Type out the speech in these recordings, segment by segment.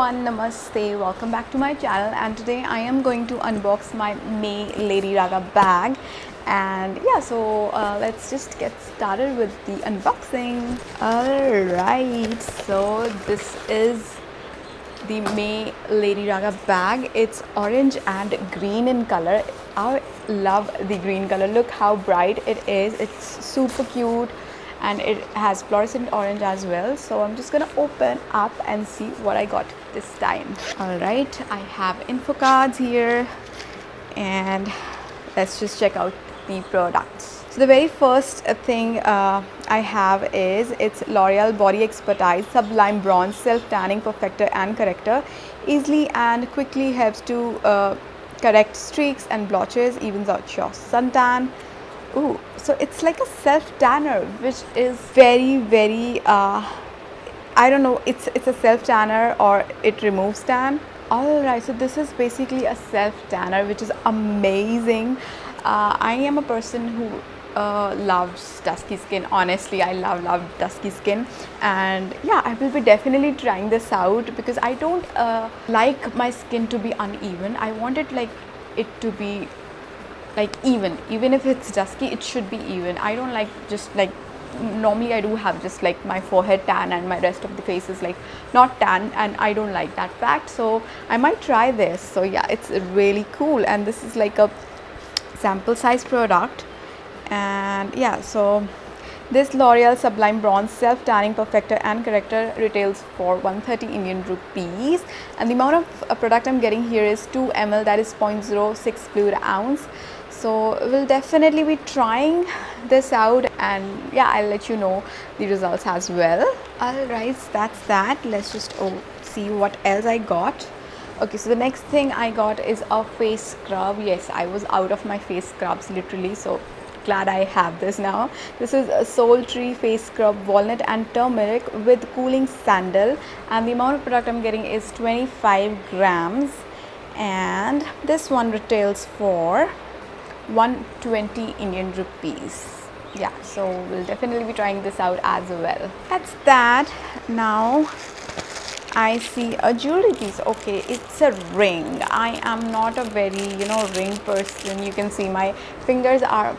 everyone, namaste, welcome back to my channel, and today I am going to unbox my May Lady Raga bag. And yeah, so let's just get started with the unboxing. Alright, so this is the May Lady Raga bag. It's orange and green in color. I love the green color. Look how bright it is. It's super cute and it has fluorescent orange as well. So I'm just gonna open up and see what I got this time. All right, I have info cards here and let's just check out the products. So the very first thing I have is it's L'Oreal Body Expertise Sublime Bronze Self Tanning Perfector and Corrector. Easily and quickly helps to correct streaks and blotches, evens out your suntan. Ooh, so it's like a self tanner, which is very I don't know, it's a self tanner or it removes tan. Alright, so this is basically a self tanner, which is amazing. I am a person who loves dusky skin. Honestly, I love dusky skin, and yeah, I will be definitely trying this out because I don't like my skin to be uneven. I want it to be like even if it's dusky, it should be even. I don't like just like normally I do have just like my forehead tan and my rest of the face is like not tan, and I don't like that fact, so I might try this. So yeah, it's really cool, and this is like a sample size product. And yeah, so this L'Oreal Sublime Bronze Self Tanning Perfector and Corrector retails for 130 Indian rupees, and the amount of product I'm getting here is 2 ml, that is 0.06 fluid ounce. So we'll definitely be trying this out, and yeah, I'll let you know the results as well. Alright, so that's that. Let's just see what else I got. Okay, so the next thing I got is a face scrub. Yes, I was out of my face scrubs literally, so glad I have this now. This is a Soul Tree face scrub, walnut and turmeric with cooling sandal, and the amount of product I'm getting is 25 grams, and this one retails for 120 Indian rupees. Yeah, so we'll definitely be trying this out as well. That's that. Now I see a jewelry piece. Okay, it's a ring. I am not a very ring person. You can see my fingers are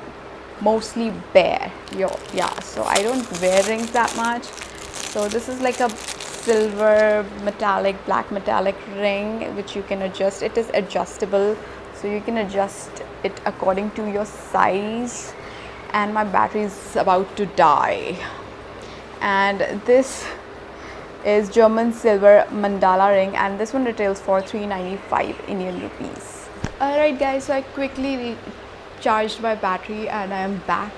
mostly bare. Yeah, so I don't wear rings that much. So this is like a silver metallic, black metallic ring which you can adjust. It is adjustable, so you can adjust it according to your size. And my battery is about to die. And this is German silver mandala ring, and this one retails for 395 Indian rupees. Alright guys, so I quickly charged my battery and I am back.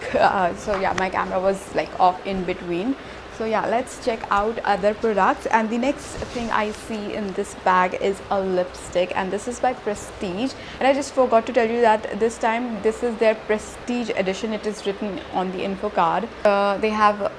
So yeah, my camera was like off in between. So yeah, let's check out other products. And the next thing I see in this bag is a lipstick, and this is by Prestige. And I just forgot to tell you that this time this is their Prestige edition. It is written on the info card. They have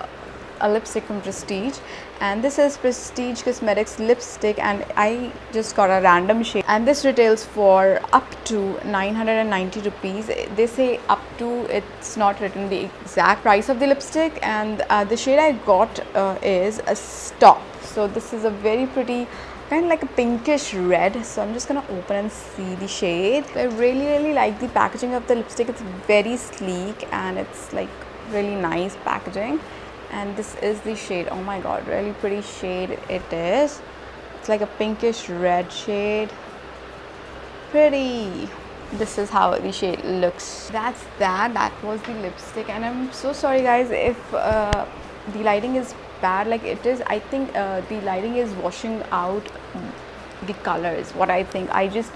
a lipstick from Prestige, and this is Prestige Cosmetics lipstick, and I just got a random shade, and this retails for up to 990 rupees. They say up to, it's not written the exact price of the lipstick. And the shade I got is a Stop. So this is a very pretty kind of like a pinkish red. So I'm just gonna open and see the shade. I really like the packaging of the lipstick. It's very sleek and it's like really nice packaging. And this is the shade. Oh my god, really pretty shade it is. It's like a pinkish red shade. Pretty. This is how the shade looks. That was the lipstick, and I'm so sorry guys if the lighting is bad. Like it is, I think the lighting is washing out the colors. What I think, I just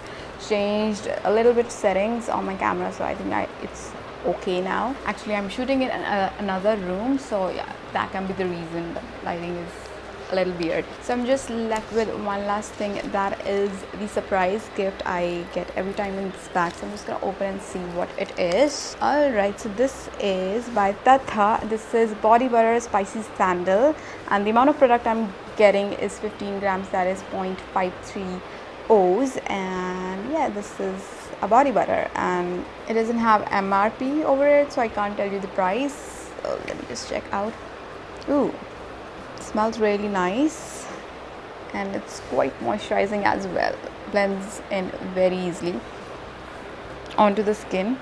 changed a little bit settings on my camera, so I think it's okay now. Actually, I'm shooting in another room, so yeah, that can be the reason the lighting is a little weird. So I'm just left with one last thing, that is the surprise gift I get every time in this bag. So I'm just gonna open and see what it is. Alright, so this is by Tatha. This is body butter spicy sandal, and the amount of product I'm getting is 15 grams, that is 0.53 O's. And yeah, this is a body butter, and it doesn't have MRP over it, so I can't tell you the price. So let me just check out. Ooh, it smells really nice. and it's quite moisturizing as well. Blends in very easily onto the skin,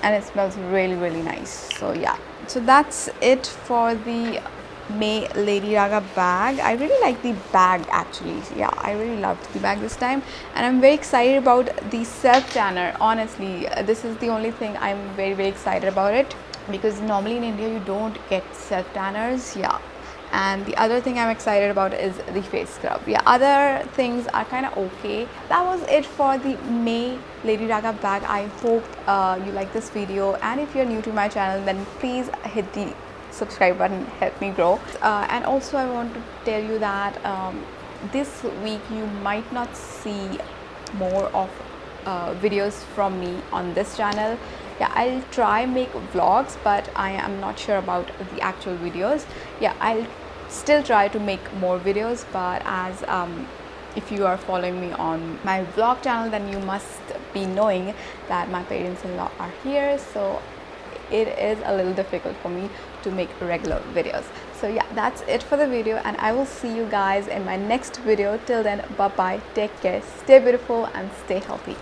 and it smells really nice. So yeah, so that's it for the May Lady Raga bag. I really like the bag actually. Yeah, I really loved the bag this time, and I'm very excited about the self tanner. Honestly, this is the only thing I'm very excited about it, because normally in India you don't get self tanners. Yeah. And the other thing I'm excited about is the face scrub. Yeah, other things are kind of okay. That was it for the May Lady Raga bag. I hope you like this video, and if you're new to my channel, then please hit the subscribe button, help me grow. And also I want to tell you that this week you might not see more of videos from me on this channel. Yeah, I'll try make vlogs, but I am not sure about the actual videos. Yeah, I'll still try to make more videos, but as if you are following me on my vlog channel, then you must be knowing that my parents-in-law are here, so it is a little difficult for me to make regular videos. So yeah, that's it for the video, and I will see you guys in my next video. Till then, bye bye, take care, stay beautiful and stay healthy.